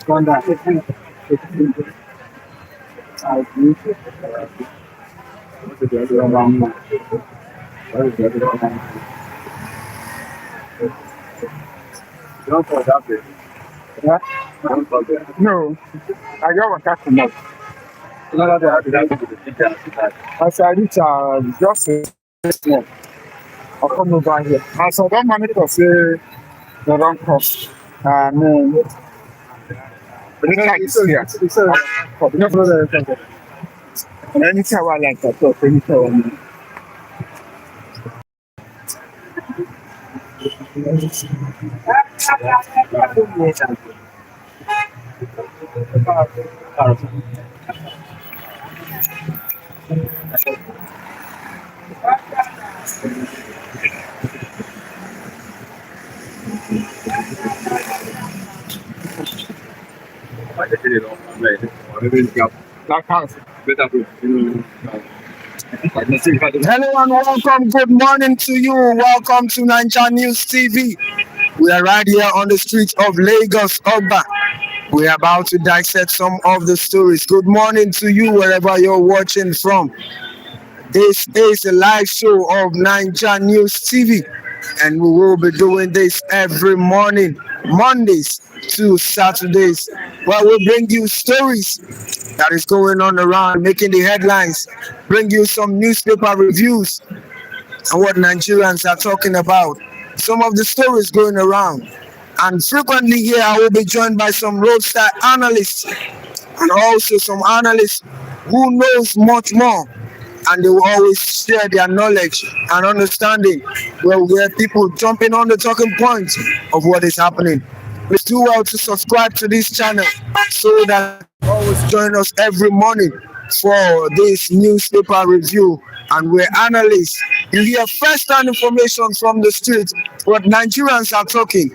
No, I got what happened. As I reach just a small, I'll come over here. I saw that monitor say the wrong cost. No, it's here. Anytime I like that, so anytime. Hello and welcome. Good morning to you. Welcome to Nigeria News TV. We are right here on the streets of Lagos, Oba. We are about to dissect some of the stories. Good morning to you wherever you're watching from. This is a live show of Nigeria News TV, and we will be doing this every morning, Mondays to Saturdays, where we bring you stories that is going on around, making the headlines, bring you some newspaper reviews and what Nigerians are talking about, some of the stories going around. And frequently here I will be joined by some roadside analysts and also some analysts who knows much more, and they will always share their knowledge and understanding where we get people jumping on the talking points of what is happening. Please do well to subscribe to this channel so that you always join us every morning for this newspaper review. And we're analysts. You hear first-hand information from the street, what Nigerians are talking,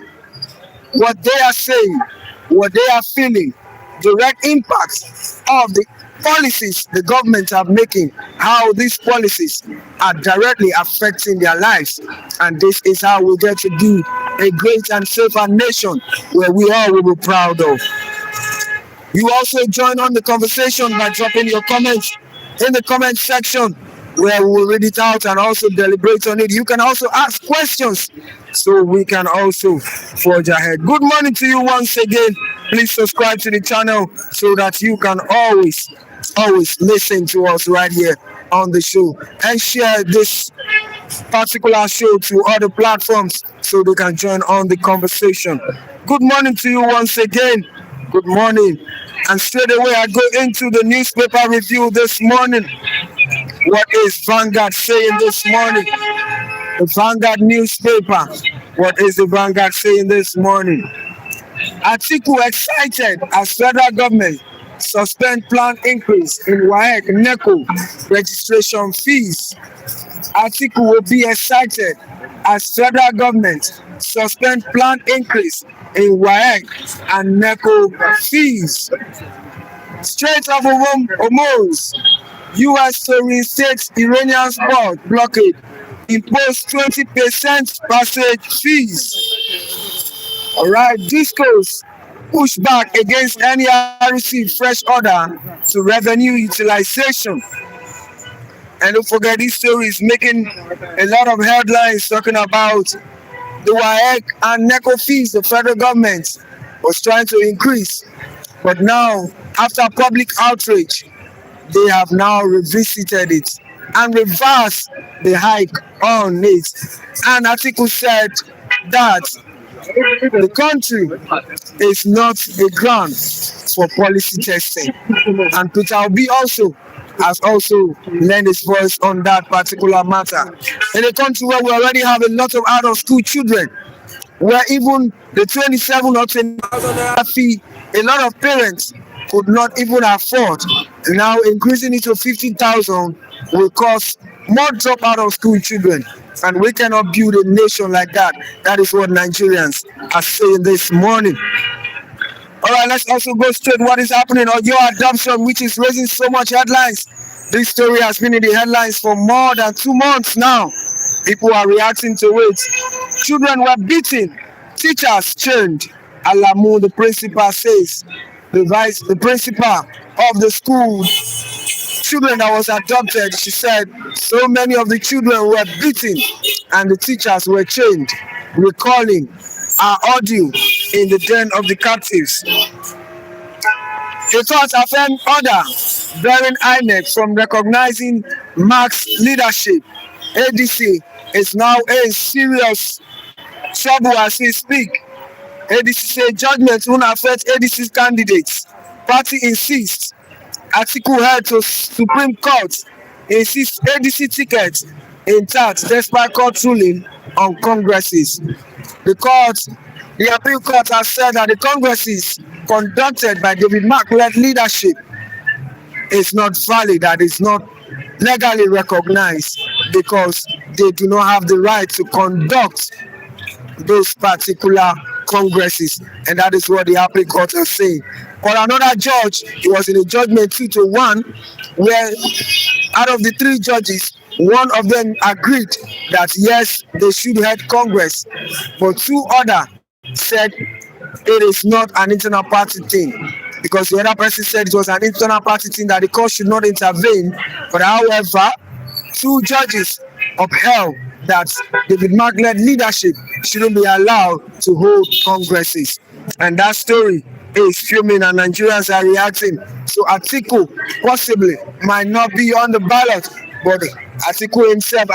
what they are saying, what they are feeling, direct impacts of the policies the government are making, how these policies are directly affecting their lives. And this is how we get to be a great and safer nation where we all will be proud of. You also join on the conversation by dropping your comments in the comment section, where we will read it out and also deliberate on it. You can also ask questions so we can also forge ahead. Good morning to you once again. Please subscribe to the channel so that you can always listen to us right here on the show, and share this particular show to other platforms so they can join on the conversation. Good morning to you once again. Good morning. And straight away I go into the newspaper review this morning. What is Vanguard saying this morning? The Vanguard newspaper. What is the Vanguard saying this morning? Atiku excited as federal government suspend plan increase in Waec NECO registration fees. Atiku will be excited as federal government suspend plan increase in Waec and NECO fees. Strait of Hormuz, U.S. to reinstate Iranian port blockade, impose 20% passage fees. All right, Discos push back against any received fresh order to revenue utilization. And don't forget, this story is making a lot of headlines talking about the Waec and NECO fees the federal government was trying to increase. But now, after public outrage, they have now revisited it and reversed the hike on it. And Atiku said that the country is not a ground for policy testing. And Peter Obi also has also lent his voice on that particular matter. In a country where we already have a lot of out-of-school children, where even the 27 or 20,000 fee, a lot of parents could not even afford. Now increasing it to 50,000 will cause more drop out of school children, and we cannot build a nation like that. That is what Nigerians are saying this morning. All right, let's also go straight what is happening on your adoption, which is raising so much headlines. This story has been in the headlines for more than 2 months now. People are reacting to it. Children were beaten, teachers chained, Alamu, the principal, says the principal of the school children that was adopted, she said so many of the children were beaten and the teachers were chained, recalling our audio in the den of the captives. The court affirmed order bearing INEC from recognizing Mark's leadership. ADC is now in serious trouble as we speak. ADC say judgment won't affect ADC's candidates. Party insists Atiku head to Supreme Court, insists ADC ticket intact despite court ruling on congresses. The appeal court has said that the congresses conducted by David Mark-led leadership is not valid, that is not legally recognized because they do not have the right to conduct those particular congresses, and that is what the appeal court is saying. But another judge, it was in a judgment 2-1, where out of the three judges, one of them agreed that yes, they should head Congress, but two other said it is not an internal party thing, because the other person said it was an internal party thing that the court should not intervene. But however, two judges upheld that David Mark-led leadership shouldn't be allowed to hold congresses. And that story is fuming and Nigerians are reacting. So Atiku possibly might not be on the ballot, but Atiku himself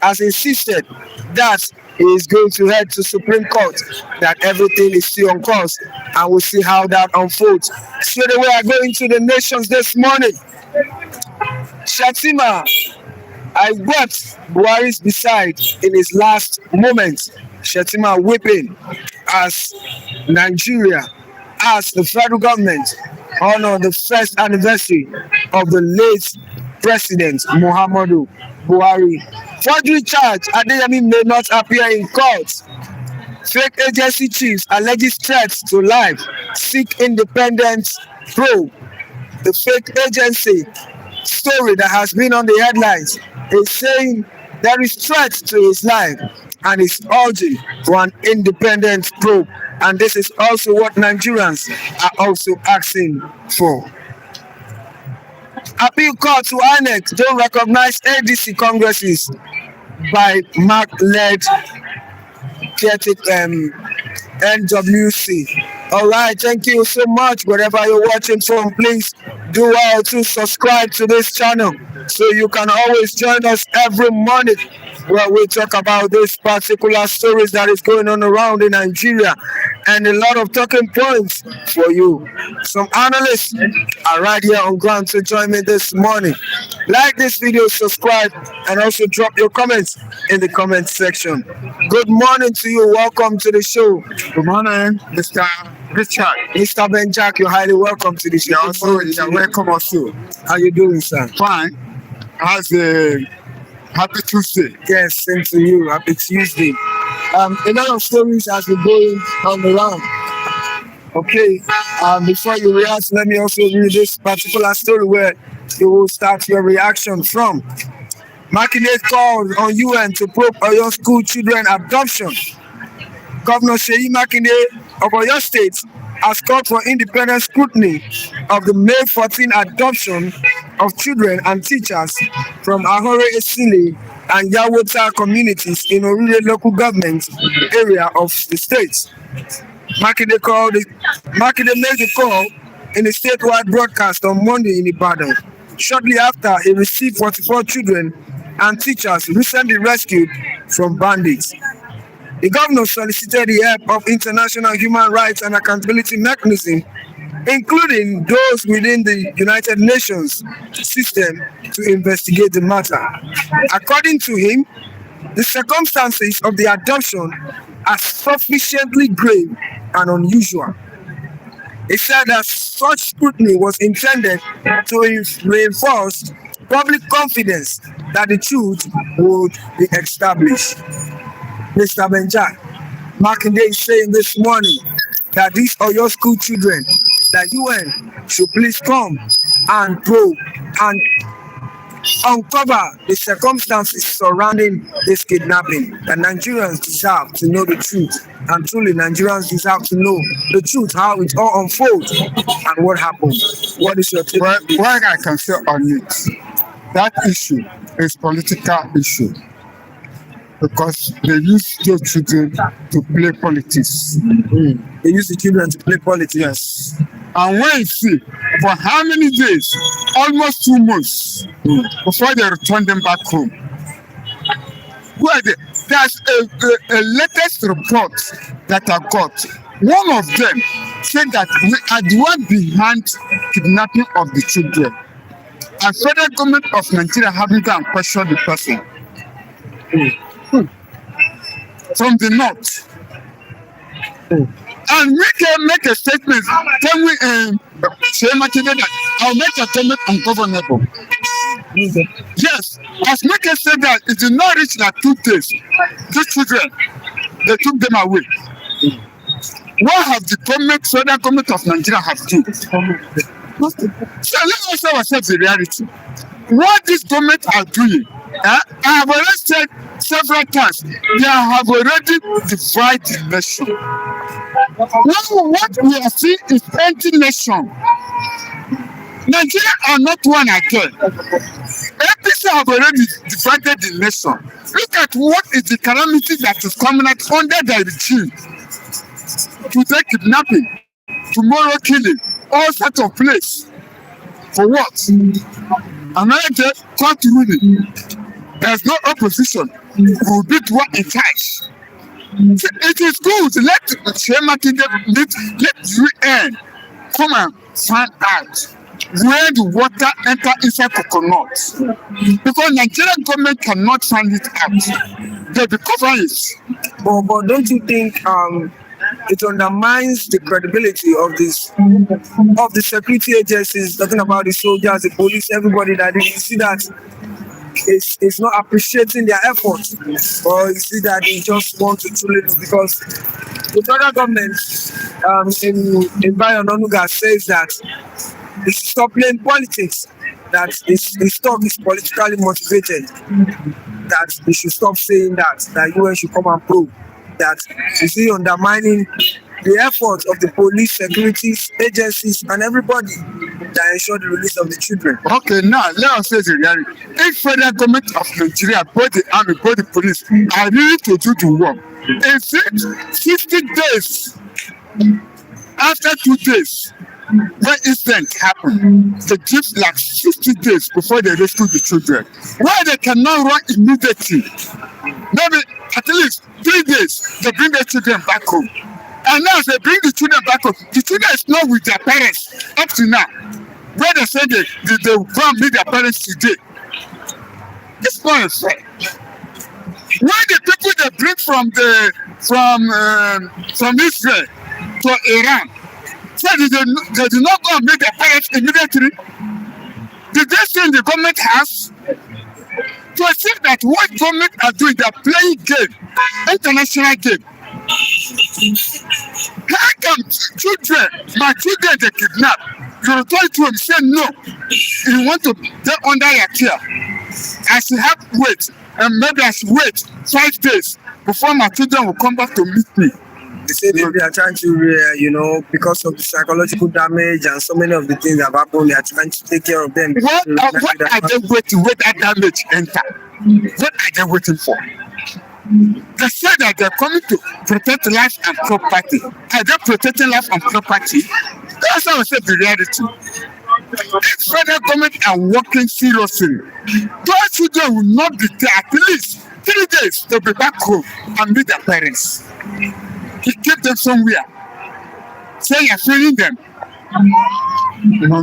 has insisted that he is going to head to Supreme Court, that everything is still on course, and we'll see how that unfolds. Straight away, I go into the nations this morning. Shatima, I wept Buhari's beside in his last moments. Shatima weeping as Nigeria, as the federal government honor the first anniversary of the late President Muhammadu Buhari. Forgery charge, Adeyemi may not appear in court. Fake agency chiefs alleges threats to life, seek independent probe. The fake agency story that has been on the headlines is saying there is threat to his life and is urging for an independent probe. And this is also what Nigerians are also asking for. Appeal court to INEC don't recognize ADC congresses by Mark-led NWC. All right, thank you so much. Wherever you're watching from, please do well to subscribe to this channel so you can always join us every morning where we talk about these particular stories that is going on around in Nigeria and a lot of talking points for you. Some analysts are right here on ground to join me this morning. Like this video, subscribe, and also drop your comments in the comment section. Good morning to you. Welcome to the show. Good morning, Mr. Richard. Mr. Benjack, you're highly welcome to the show. You're welcome also. How you doing, sir? Fine. How's a happy Tuesday? Yes, same to you. Happy Tuesday. A lot of stories has been going on around. Okay, before you react, let me also read this particular story where you will start your reaction from. Makinde called on UN to probe Oyo school children adoption. Governor Seyi Makinde of Oyo State has called for independent scrutiny of the May 14 adoption of children and teachers from Ahore Esili and Yawota communities in Orire local government area of the state. Makinde made the call in a statewide broadcast on Monday in Ibadan, shortly after he received 44 children and teachers recently rescued from bandits. The governor solicited the help of international human rights and accountability mechanisms, including those within the United Nations system, to investigate the matter. According to him, the circumstances of the adoption are sufficiently grave and unusual. He said that such scrutiny was intended to reinforce public confidence that the truth would be established. Mr. Benjack, Makinde is saying this morning that these Oyo school children, that UN should please come and probe and uncover the circumstances surrounding this kidnapping. The Nigerians deserve to know the truth. And truly, Nigerians deserve to know the truth, how it all unfolds, and what happened. What is your take? Well, what I can say on it, that issue is political issue because they use those children to play politics. They use the children to play politics. Yes. And when you see, for how many days? Almost 2 months before they return them back home. Well, there's a latest report that I got. One of them said that we are the one behind kidnapping of the children. And federal government of Nigeria haven't gone and questioned the person. From the north. And make a statement, tell me, Seyi Makinde, that I'll make a statement ungovernable. Yes, as Makinde said that it did not reach like 2 days. These children, they took them away. What have the federal government of Nigeria have done? So let us say ourselves the reality. What this government are doing, I have already said several times, they have already divided the nation. Now what we are seeing is empty nation. Nigeria are not one again. APC have already divided the nation. Look at what is the calamity that is coming out under the regime. Today kidnapping, tomorrow killing, all sorts of place. For what? Another court ruling. There's no opposition. Will be the one in charge. It is good. Let Seyi Makinde, let UN come and find out where the water enter inside coconuts. Because Nigerian government cannot find it out. They be covering it. But don't you think it undermines the credibility of the security agencies, talking about the soldiers, the police, everybody, that you see that it's not appreciating their efforts, or you see that they just want to truly do, because the federal government in Bayo Onanuga says that they should stop playing politics, that this talk is politically motivated, that they should stop saying that UN should come and probe, that you see undermining the efforts of the police, security agencies, and everybody that ensure the release of the children. Okay, now let us say the reality. If federal government of Nigeria, both the army, both the police, are ready to do the work, in 60 days, after 2 days, when incident happened, they give like 60 days before they rescue the children. Why they cannot run immediately? Maybe at least 3 days, they bring the children back home. And now they bring the children back home. The children is not with their parents up to now. Where they say they will go and meet their parents today. It's not fair. Why the people they bring from Israel to Iran, say they do not go and meet their parents immediately? Did they stay in the government house? To see that what government are doing, they are playing game, international game. How come children, my children, they kidnap? You return to him, say no. You want to get under your care. I should have wait, and maybe I should wait 5 days before my children will come back to meet me. They say they are trying to, because of the psychological damage and so many of the things that have happened, they are trying to take care of them. What are they waiting? Wait that damage enter. What are they waiting for? They say that they're coming to protect life and property. Are they protecting life and property? That's how I said the reality. If federal government are working seriously, those children will not be there. At least 3 days, they'll be back home and meet their parents. He keep them somewhere. Say you're feeling them. No.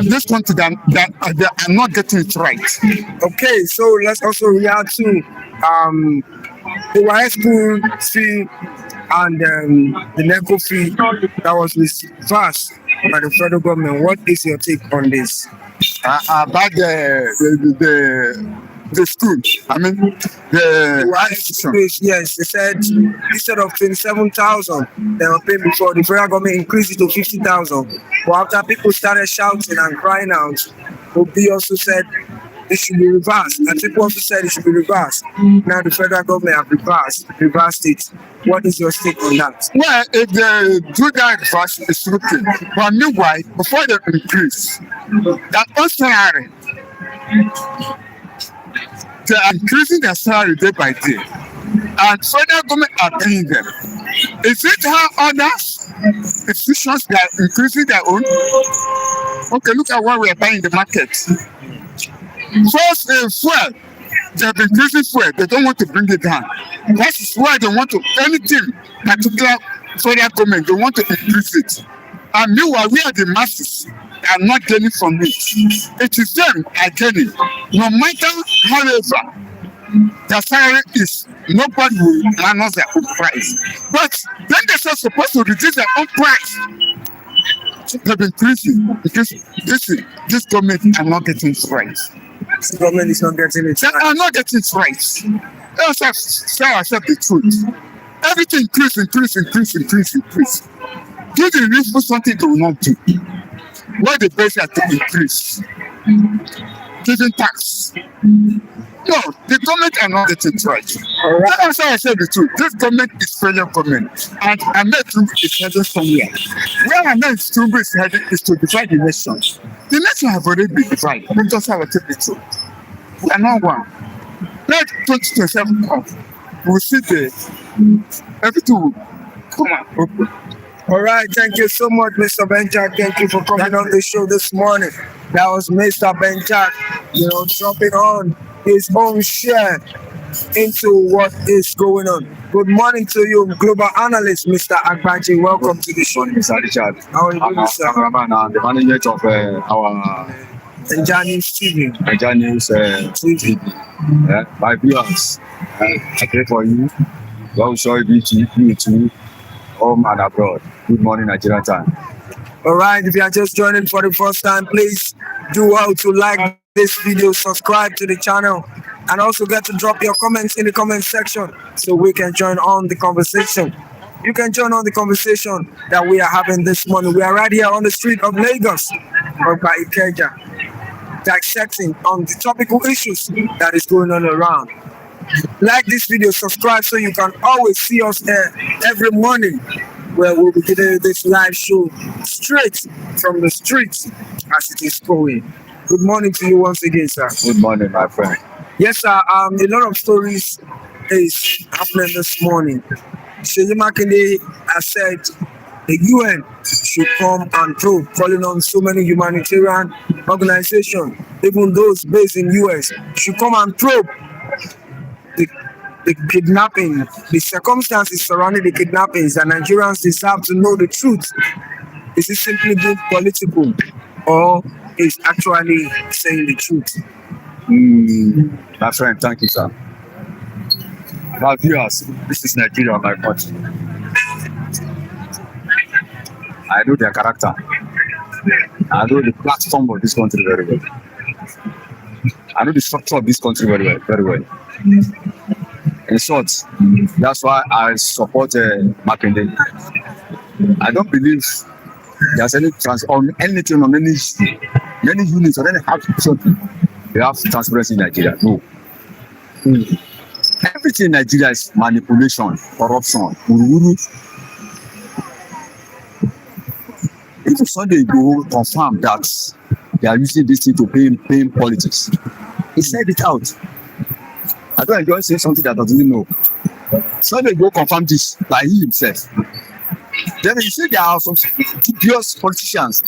This country, they are not getting it right. Okay, so let's also react to the Waec school fee and the NECO fee that was reversed by the federal government. What is your take on this? About the school, I mean the Waec, yes, they said instead of 27,000 they were paying before, the federal government increased it to 50,000. But after people started shouting and crying out, Obi also said it should be reversed. Atiku also said it should be reversed. Now the federal government have reversed it. What is your take on that? Well, if they do that reverse, it's okay. But meanwhile, before they increase, that own salary, they are increasing their salary day by day. And federal government are paying them. Is it how others institutions they are increasing their own? Okay, look at what we are buying in the market. First, fuel. They have been increasing fuel. They don't want to bring it down. That is why they want to anything particular federal government. They want to increase it. And meanwhile, we are the masses are not gaining from it. It is them are gaining. No matter however the salary is, nobody will manage their own price. But then they're supposed to reduce their own price. They've been increasing because this government are not getting it right. The government is not getting it. They are not getting it right. Let's tell ourselves the truth. Everything increase. Give the rich people something they will not do. Why the best are to increase? Giving tax. No, the government are not getting it right. That's why I said the truth. This government is failure government. And Ahmed Tinubu is heading somewhere. Where Ahmed Tinubu is heading is to divide the nation. The nation have already been divided. Let us have a take the truth. We are not one. Let 2027 come. We'll see everything will come out open. All right, thank you so much, Mr. Benjack. Thank you for coming on the show this morning. That was Mr. Benjack, dropping on his own share into what is going on. Good morning to you, global analyst, Mr. Agbaji. Welcome to the show. Mr. Richard. How are you doing, sir? Cameraman and the manager of our News TV. News TV. My viewers, I pray for you. God will show you too, home and abroad. Good morning, Nigerian time. All right, if you are just joining for the first time, please do well to like this video, subscribe to the channel, and also get to drop your comments in the comment section so we can join on the conversation. You can join on the conversation that we are having this morning. We are right here on the street of Lagos, or by Ikeja, dissecting on the topical issues that is going on around. Like this video, subscribe so you can always see us there every morning, where we'll be getting this live show straight from the streets as it is going. Good morning to you once again, sir. Good morning, my friend. Yes, sir. A lot of stories is happening this morning. Seyi Makinde has said the UN should come and probe, calling on so many humanitarian organizations, even those based in US, should come and probe the kidnapping, the circumstances surrounding the kidnappings, that Nigerians deserve to know the truth. Is it simply being political, or is actually saying the truth? My friend, thank you, sir. My viewers, this is Nigeria, my country. I know their character. I know the platform of this country very well. I know the structure of this country very well. In short, that's why I support Makinde. I don't believe there's any on anything on any units or any something. They have transparency in Nigeria. No. Everything in Nigeria is manipulation, corruption, Even Sunday go confirm that they are using this thing to pay politics. He said it out. I don't enjoy saying something that I doesn't know. Sunday go confirm this by he himself. Then you say there are some dubious politicians,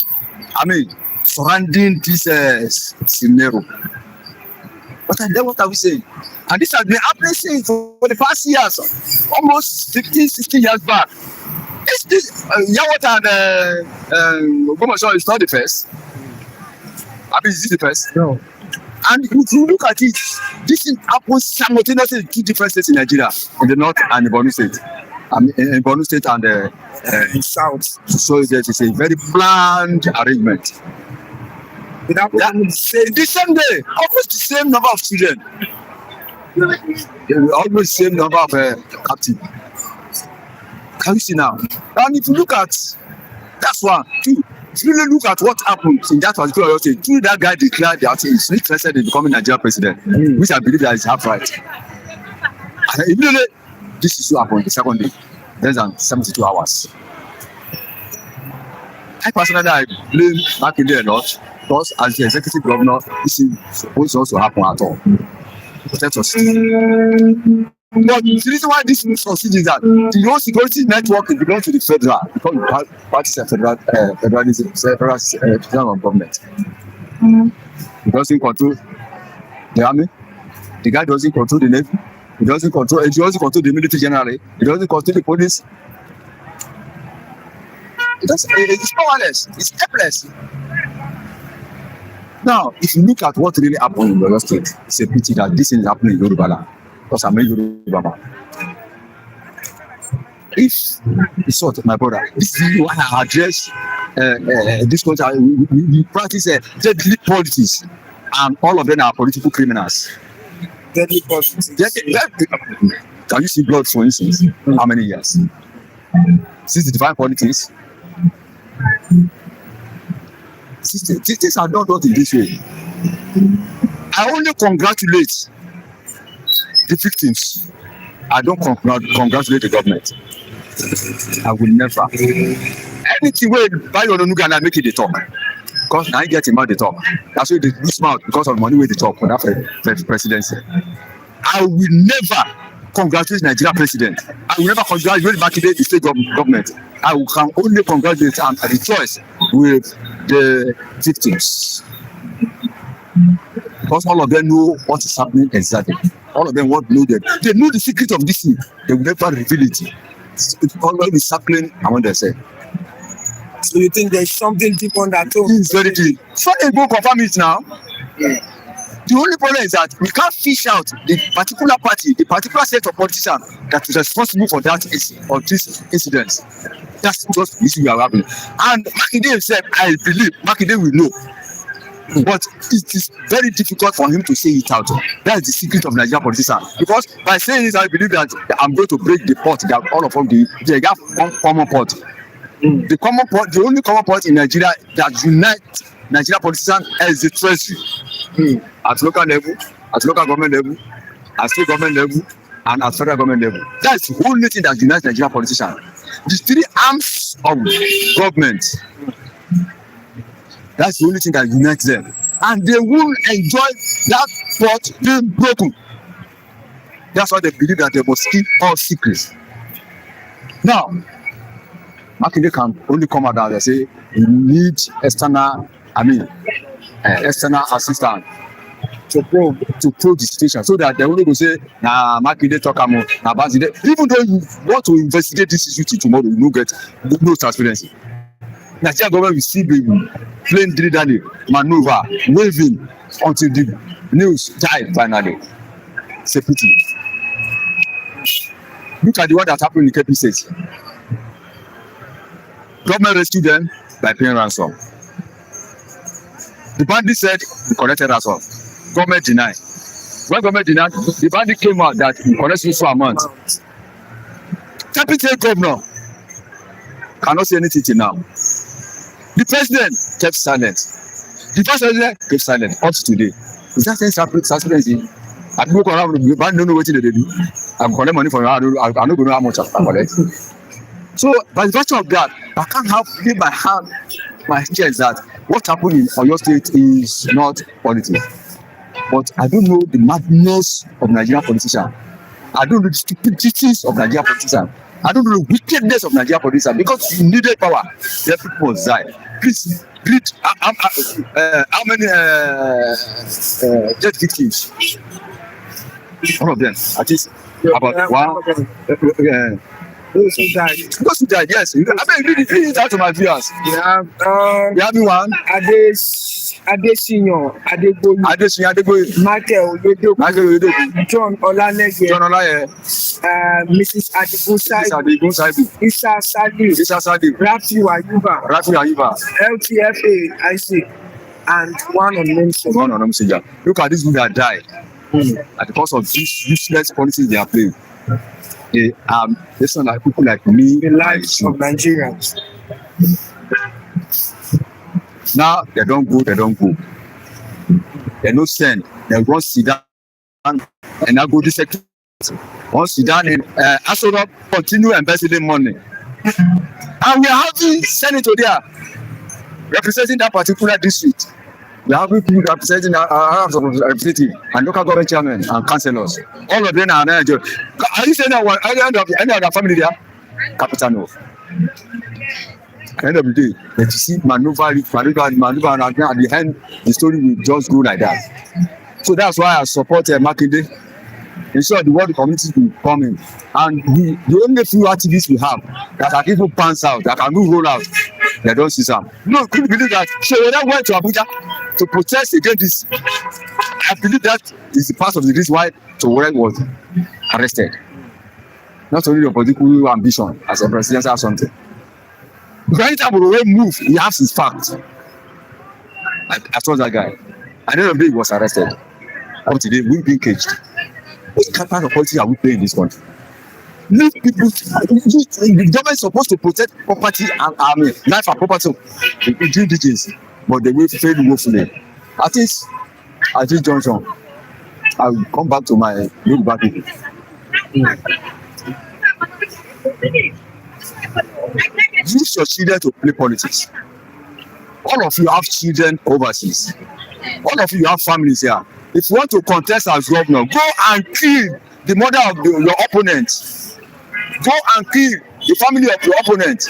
surrounding this scenario. But then what are we saying? And this has been happening since for the past years, almost 15, 16 years back. This Yawata and Gomashaw is not the first. Is this the first? No. And if you look at it, this thing happens simultaneously in two different states in Nigeria, in the north and the Borno state. In Borno state and the south. So it's a very planned arrangement. The same day, almost the same number of children. Almost the same number of captives. Can you see now? And if you look at that's one, two, really look at what happened in that particular Oyo State. Truly, that guy declared that he is interested in becoming Nigerian president, which I believe that is half right. And immediately, this issue happened the second day, less than 72 hours. I personally, I blame Makinde a lot because as the executive governor, this is supposed to also happen at all. Protect us. But the reason why this succeeds is that the whole security network is belongs to the federal because we have parties of federalism, federal government. He doesn't control the army. The guy doesn't control the navy. He doesn't control the military generally. He doesn't control the police. It's powerless. It's helpless. Now, if you look at what really happened in Oyo State, it's a pity that this is happening in Yoruba land. Because I'm a Yoruba man. If it's sort of my brother, this is you want to address this country. We practice deadly politics, and all of them are political criminals. Deadly politics. Can you see blood, for instance? How many years? Since the divine politics, things are not done in this way. I only congratulate the victims. I don't congratulate the government. I will never. Anything where buy your own and I make it the talk. Because now I get him out the talk. That's why they lose mouth because of the money where they talk for that presidency. I will never congratulate the Nigerian president. I will never congratulate Makinde, the state government. I can only congratulate and rejoice with the victims. Because all of them know what is happening exactly. All of them want to know that. They know the secret of this thing. They will never reveal it. It's always happening among themselves. So you think there's something deep on that too? It's very deep. So they go confirm it now. Yeah. The only problem is that we can't fish out the particular party, the particular set of politicians that is responsible for that or this incident. That's just the issue we are having. And Makinde himself, I believe Makinde will know. But it is very difficult for him to say it out. That is the secret of Nigerian politicians. Because by saying this, I believe that I'm going to break the pot that all of them they have one common pot. The common pot, the only common pot in Nigeria that unites Nigerian politicians is the treasury. At local level, at local government level, at state government level, and at federal government level. That's the only thing that unites Nigerian politicians. The three arms of government. That's the only thing that unites them. And they will enjoy that pot being broken. That's why they believe that they must keep all secrets. Now, Makinde can only come out and say, you need external assistance to probe the situation so that they only go say, nah, Makinde talk about it. Even though you want to investigate this issue till tomorrow, you don't get no transparency. Nigerian government will still be playing dilly-dally, maneuver, waving until the news died finally. It's a pity. Look at the one that happened in the KP state. Government rescued them by paying ransom. The bandit said he collected ransom. Government denied. When government denied, the bandit came out that he collected so amount. Deputy governor cannot say anything till now. The president kept silent. The vice president kept silent up to today. Is that transparency? I don't know what they do. I'm collecting money from you. I don't know how much I collect. So, by the virtue of that, I can't help leave my chest that what happened in Oyo State is not politics. But I don't know the madness of Nigerian politicians. I don't know the stupidities of Nigerian politicians. I don't know the wickedness of Nigerian politicians. Because you needed power, the people must die. Please read how many death victims? All of them. At least about one. Those who died. Those who died, yes. I mean, read it out to my viewers. We have one. Adesina Adegboye. Michael Oyedepo. John Olanege. Mrs. Adigun Saibu. Isa Sadi. Rafi Ayuba. LTFA Isaac. And one unknown soldier. Look at these people that died. And because of these useless policies they are playing. They sound like people like me. The lives of Nigerians. Now they don't go. They no send. They run sit down and now go this sector. Once sit down and Asoro continue embezzling money. And we are having senator there representing that particular district. We are having people representing our representative and local government chairmen and councillors. All of them are there. Are you saying that any other family there? Capital no. At the end of the day, that you see maneuver, and at the end, the story will just go like that. So that's why I support Makinde. Ensure the world community will come in. And the only few activists we have that can even pants out, that can do roll out, they don't see some. No, could you believe that? So when I went to Abuja to protest against this, I believe that is the part of the reason why Waec was arrested. Not only your political ambition as a president or something. Because anytime we move, he has his facts. I told that guy. At the end of the day, he was arrested. Up today, we've been caged. What kind of policy are we playing in this country? Leave people. The government is supposed to protect property and life and property of the indigenous, but they will fail woefully. At this junction, I will come back to my Yoruba people. Use your children to play politics. All of you have children overseas. All of you have families here. If you want to contest as governor, go and kill the mother of your opponent. Go and kill the family of your opponent.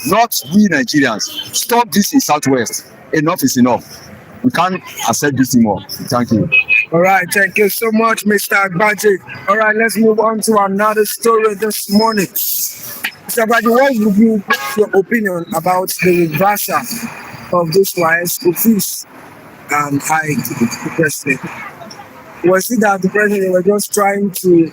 Not we Nigerians. Stop this in Southwest. Enough is enough. We can't accept this anymore. Thank you. All right, thank you so much, Mr. Agbaje. All right, let's move on to another story this morning. Mr. Agbaje, what would you your opinion about the reversal of this Waec school fees and hike to the president? Was it that the president was just trying to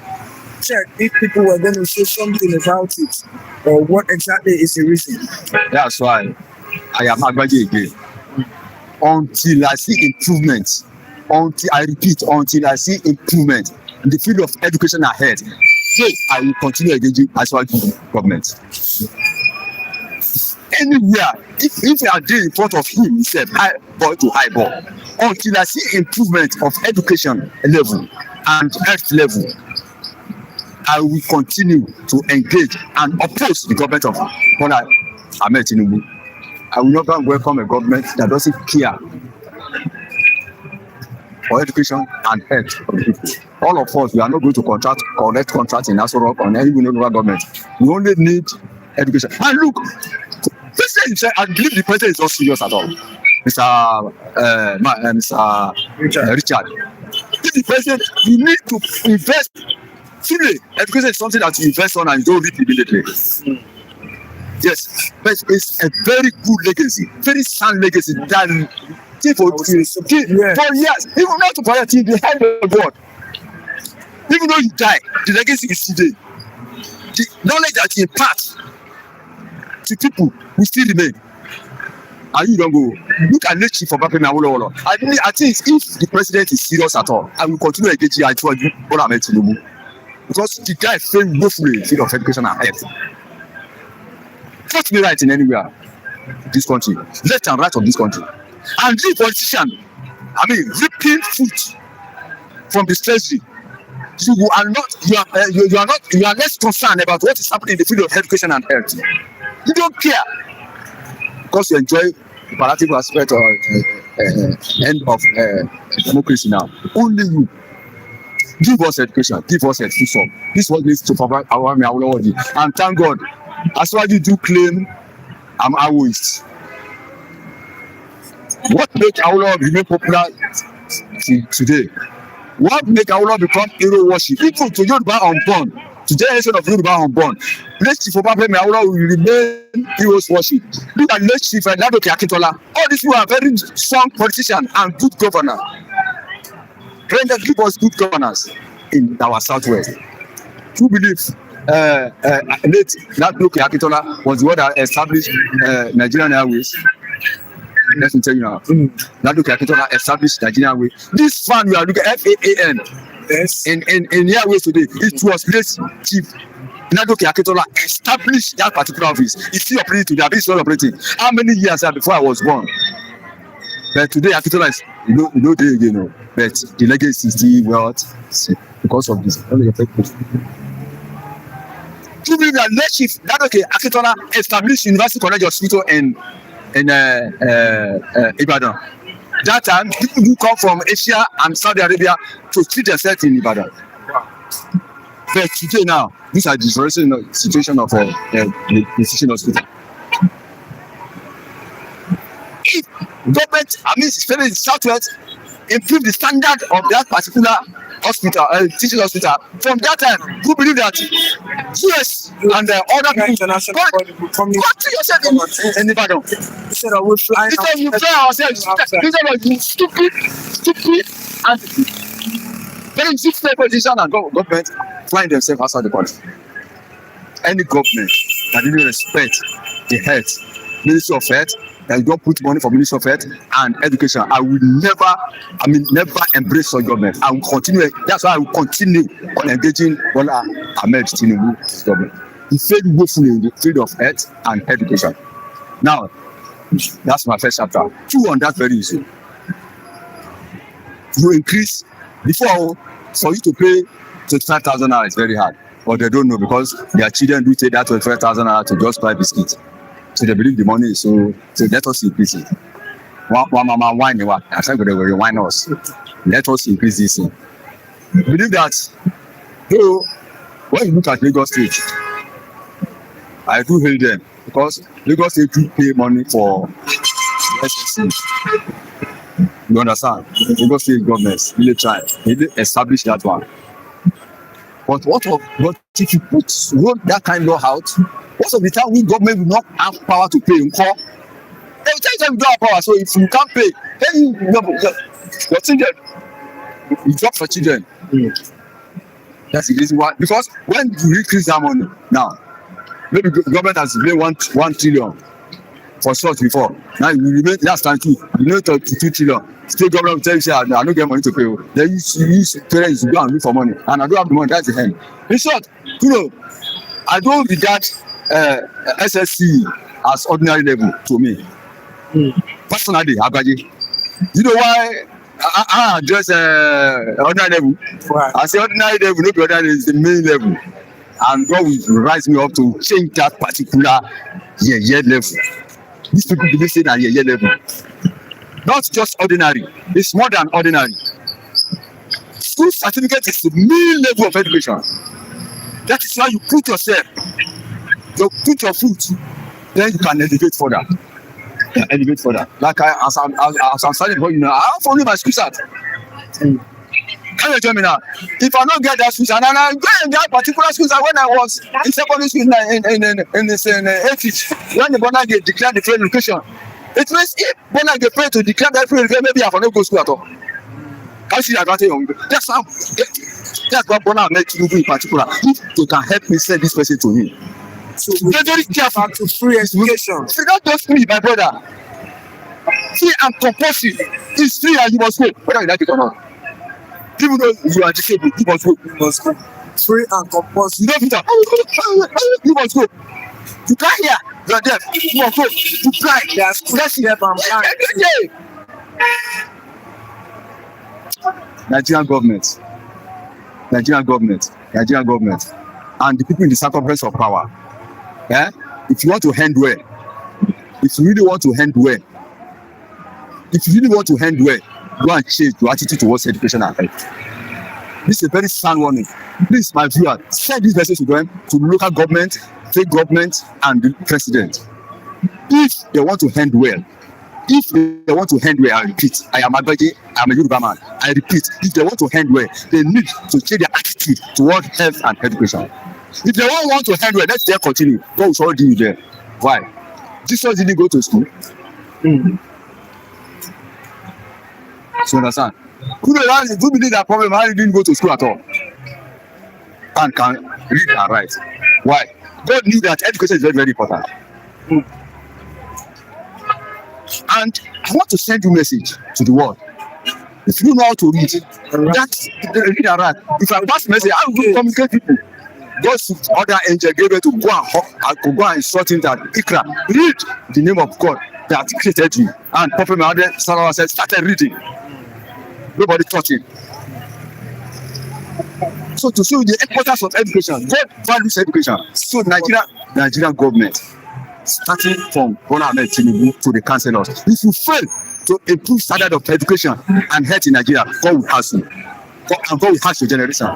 check if people were going to say something about it, or what exactly is the reason? That's why I am Agbaje again. Until I see improvement, until I see improvement in the field of education ahead, so I will continue engaging as well as government. Anywhere, if I did in front of him himself, eyeball to eyeball, until I see improvement of education level and health level, I will continue to engage and oppose the government of Bola Ahmed Tinubu. I will never welcome a government that doesn't care for education and health of the people. All of us, we are not going to collect contracts in Asoro or any local government. We only need education. And look, President, I believe the president is not serious at all. Mr. Richard. If the president, you need to invest fully. Education is something that you invest on and you don't reap immediately. Yes, but it's a very good legacy, very sound legacy that for years, even not to fire till the hand of God. Even though you die, the legacy is still there. The knowledge that you impart to people will still remain. And you don't go. Look at the chief of Abduction+Obi. I think if the president is serious at all, I will continue engaging I told you Bola Ahmed Tinubu. Because the guy failed woefully in the field of education and health. Cut me right in anywhere in this country, left and right of this country. And the politician, ripping food from the treasury. You are less concerned about what is happening in the field of education and health. You don't care because you enjoy the palliative aspect or end of democracy now. Only you. Give us education, give us education. This is what needs to provide our Awolowo. And thank God, as well you do claim I'm Awoist. What makes Awolowo remain popular today? What makes Awolowo become hero worship? People to Yoruba unborn, to generation of Yoruba unborn. Let's see for Awolowo will remain heroes worship. Look at late Chief Akintola. All these people are very strong politicians and good governors. Render give us good governance in our southwest. Who believe late Akintola was the one that established Nigerian Airways? Let me tell you now. Akintola established Nigerian Airways. This fan we are looking at FAAN. Yes. In Airways today, it was late Chief Akintola established that particular office. It's still operating today. It's still operating. How many years before I was born? But today, Akitola is you know there again, no. But the legacy is still what because of this. Do you believe that late chief that okay Akitola established University College Hospital in Ibadan? That time people do come from Asia and Saudi Arabia to treat themselves in Ibadan. But today now, these are the situation of the teaching hospital. If government, I mean, especially in Southwest, improve the standard of that particular hospital, teaching hospital, from that time, who believe that US and other people come to yourself in Ibadan. Instead of we fly ourselves, instead of you stupid and very different position and government flying themselves outside the country. Any government that didn't respect the health, Ministry of Health, that you don't put money for Ministry of Health and Education, I will never embrace such government. I will continue. That's why I will continue on engaging Bola Ahmed Tinubu's government. He failed woefully in the field of health and education. Now, that's my first chapter. 2 on that very issue. You increase before for you to pay 25,000 naira is very hard, but they don't know because their children do take that 25,000 naira to just buy biscuits. So they believe the money is so let us increase it. One mama wine, I think they will wine us. Let us increase this thing. Believe that. So when you look at Lagos State, I do hail them because Lagos State do pay money for SSC. You understand? Lagos State governments really try, they establish that one. But if you roll that kind of law out, most of the time we government will not have power to pay in court. They will tell you we don't have power, so if you can't pay, then your children, you drop for children. That's the reason why. Because when you increase that money, now, maybe the government has paid 1 trillion for short before. Now you remain last time 2, you know to 2 trillion. State government will tell you, say, I don't get money to pay. Then you use parents to go and look for money. And I don't have the money, that's the end. In short, I don't regard SSC as ordinary level to me. Personally, Abaji. You know why I address ordinary level? Right. I say ordinary level, no ordinary is the main level. And God will rise me up to change that particular year level. These people believe say that year level. Not just ordinary, it's more than ordinary. School certificate is the main level of education. That is why you put yourself, you put your foot, then you can elevate further. Like as I'm studying before, you know, I have only my school cert. Can you join me now? If I don't get that school cert, and I go in that particular school cert when I was in secondary school in 80s, when the Bona declared the free education. It means if Bona get paid to declare that free education, maybe I will not go to school at all. Can you see the advantage of it? That's what Bona made to do in particular. If they can help me send this person to me. So we're very careful to free education. See, not just me, my brother. Free and compulsory. It's free and you must go, whether you like it or not. Even though you are disabled, you must go. You must go. Free and compulsory. You don't you must go. You can't hear. You're deaf. You must go. You cry. Let's help and Nigerian government, and the people in the circumference of power. Yeah? If you want to hand well, if you really want to hand well, go and change your attitude towards education and health. This is a very sound warning. Please, my viewer, send this message to them, to the local government, state government, and the president. If they want to hand well, I repeat, I am Agbaje, I am a Yoruba man. I repeat, if they want to hand well, they need to change their attitude towards health and education. If they don't want to hand well, let them continue. God will deal with them. Why? Jesus didn't go to school. So understand? Who believe that problem? How didn't go to school at all? And can read and write. Why? God knew that education is very, very important. And I want to send you a message to the world. If you know how to read, read and write. If I pass message, I will communicate with people. God's other angel gave it to go and insult him that Ikra, read the name of God that created you. And Prophet Muhammad said, started reading. Nobody taught him. So to show the importance of education, God values education. So Nigerian government, starting from Bola Ahmed Tinubu to the councillors, if you fail to improve standard of education and health in Nigeria, God will ask you. God will ask your generation.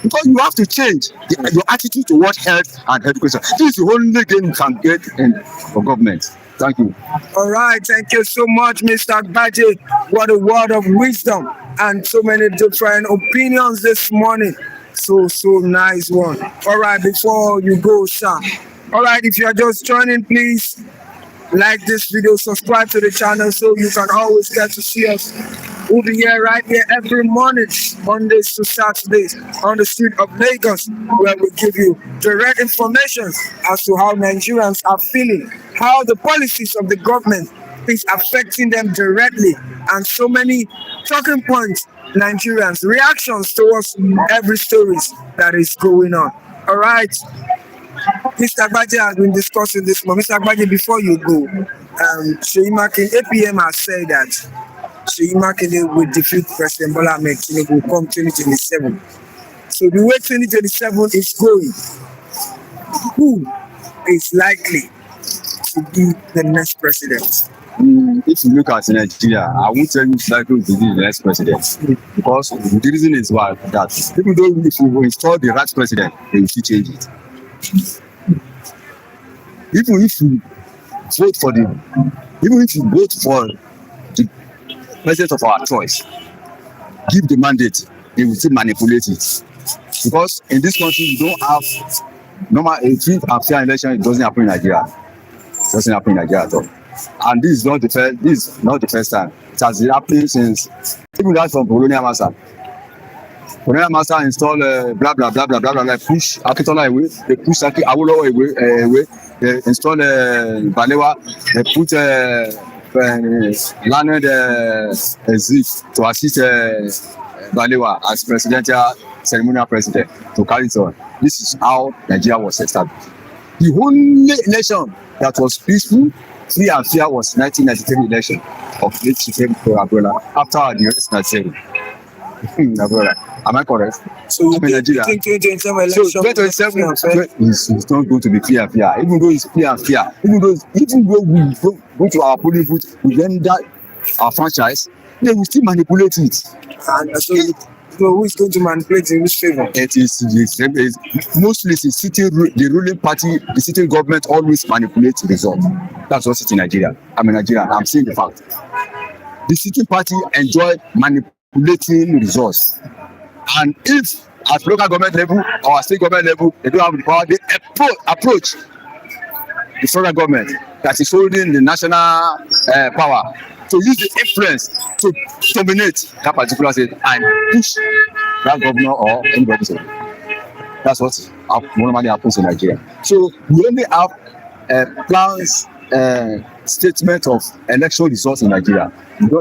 Because you have to change your attitude towards health and education. This is the only game you can get in for government. Thank you. All right, thank you so much, Mr. Agbaje. What a word of wisdom and so many different opinions this morning. So nice one. All right, before you go, sir. All right, if you are just joining, please like this video, subscribe to the channel so you can always get to see us. We'll be here right here every morning, Mondays to Saturdays, on the street of Lagos, where we give you direct information as to how Nigerians are feeling, how the policies of the government is affecting them directly, and so many talking points, Nigerians' reactions towards every story that is going on. All right. Mr. Agbaje has been discussing this more. Mr. Agbaje, before you go, Seyi Makinde, APM has said that Seyi Makinde will defeat President Bola Ahmed Tinubu come 2027. So the way 2027 is going, who is likely to be the next president? If you look at Nigeria, I won't tell you it's likely to be the next president. Because the reason is why that people don't, if you install the right president, they will still change it. Even if you vote for the president of our choice, give the mandate, they will still manipulate it. Because in this country, you don't have normal a free and fair election. It doesn't happen in Nigeria. It doesn't happen in Nigeria at all. And this is not the first time. It has been happening since even that from Colonial Master. Colonial Master install blah blah blah blah blah blah. Push Akintola away. They push Awolowo away. They install Balewa. They put Leonard Zik to assist Balewa as presidential ceremonial president to carry it on. This is how Nigeria was established. The only election that was peaceful, free and fair was 1993 election of late Chief Abdulla after the rest of the Am I correct? So I'm in Nigeria. 2027 election. So 2027 is not going to be free and fair. Even though it's free and fair, even though we go to our polling booth, we render our franchise, they will still manipulate it. And so who is going to manipulate in which favor? It is mostly the ruling party, the sitting government always manipulates the result. That's what's it in Nigeria. I'm in Nigeria. I'm seeing the fact. The sitting party enjoy manipulating results. And if at local government level or state government level, they don't have the power, they approach the federal government that is holding the national power to use the influence to dominate that particular state and push that governor or anybody. That's what normally happens in Nigeria. So we only have plans, statement of election results in Nigeria.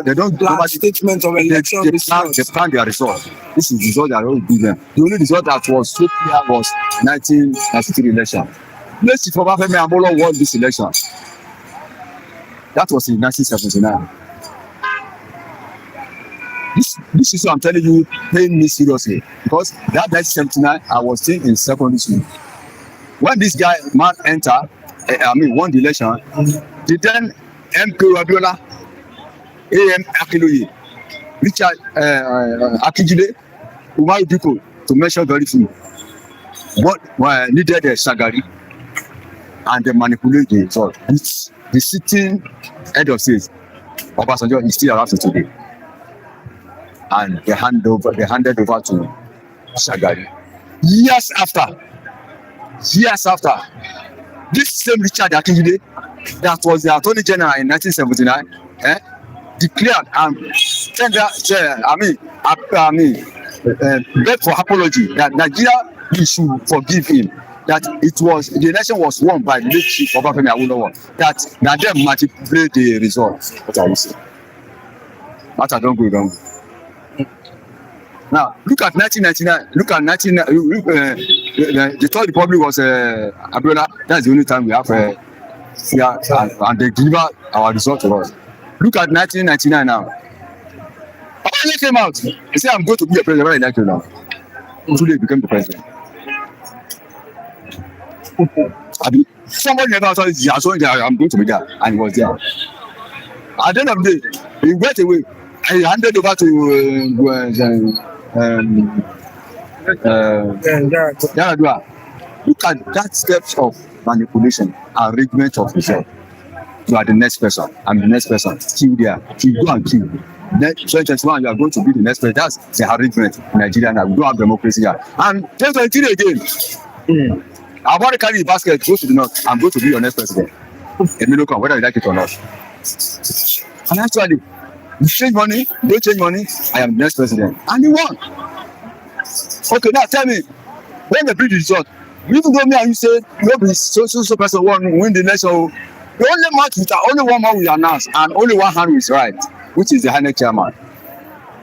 They don't plan statement of election results. They plan their results. This is the result that will give them. The only result that was so clear was 1993 election. Let's see, Femi Awolowo won this election. That was in 1979. This is what I'm telling you, paying me seriously. Because that 1979, I was still in secondary school. When this man won the election, the then MK Abiola, AM Akiloye, Richard Akijide, Umaru Diko, to mention very few, what needed a Shagari, and they manipulate the result. The sitting head of state, Obasanjo, is still around today. And they handed over to Shagari. Years after, this same Richard Akijide, that was the Attorney General in 1979, declared and begged for apology that Nigeria, we should forgive him. That the election was won by the late Chief Femi Awolowo. That them manipulate the results. What I will say. That I don't go wrong. Now look at 1999. The Third Republic was Abiola. That's the only time we have Yeah, and they deliver our result to us. Look at 1999 now. When came out, he said, I'm going to be a president. When I like you now. Today he became the president. Somebody never saw it. Yeah, so I'm going to be there. And he was there. At the end of the day, he went away. I handed over to Yaradua. Look at that steps of manipulation, arrangement of result. You are the next person. I'm the next person. Kill there. Kill, go and kill. Next 2021, you are going to be the next person. That's the arrangement in Nigeria now. We don't have democracy here. And 2023 again. I want to carry the basket, go to the north. I'm going to be your next president. Whether you like it or not. And actually, you change money, don't change money, I am the next president. And he won. Okay, now tell me, when they bring the result, even though me and you say, maybe so person win the election, the only match with only one man will announce, and only one hand is right, which is the High chairman.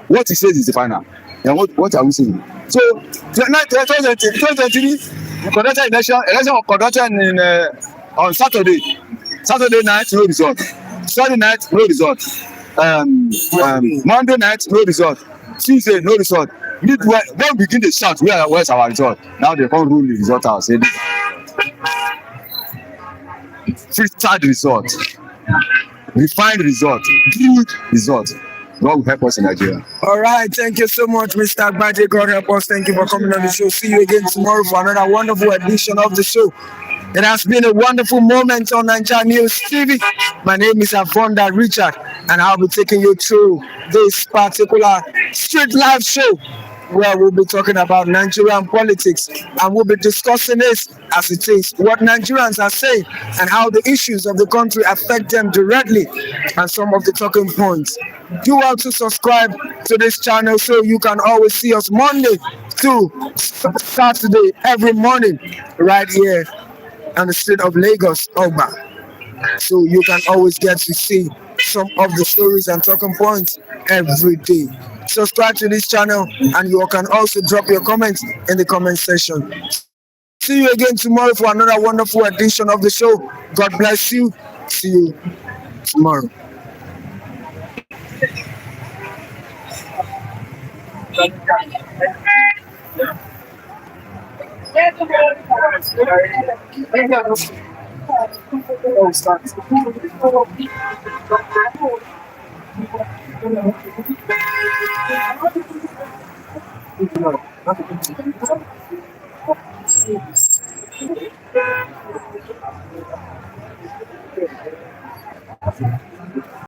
What he says is the final. And what are we saying? So, 2023, we conducted election was conducted on Saturday. Saturday night, no result. Sunday night, no result. Monday night, no result. Tuesday, no result. Midway, when we begin to shout, where's our result? Now they can't rule the result out. Say, filtered result, refined result, good result. God will help us in Nigeria. All right, thank you so much, Mr. Agbaje. God help us. Thank you for coming on the show. See you again tomorrow for another wonderful edition of the show. It has been a wonderful moment on Nigeria News TV. My name is Avonda Richard, and I'll be taking you through this particular street live show where we'll be talking about Nigerian politics, and we'll be discussing this as it is, what Nigerians are saying and how the issues of the country affect them directly, and some of the talking points. Do well to subscribe to this channel so you can always see us Monday to Saturday every morning right here on the street of Lagos, Oba. So you can always get to see some of the stories and talking points every day. Subscribe to this channel, and you can also drop your comments in the comment section. See you again tomorrow for another wonderful edition of the show. God bless you. See you tomorrow.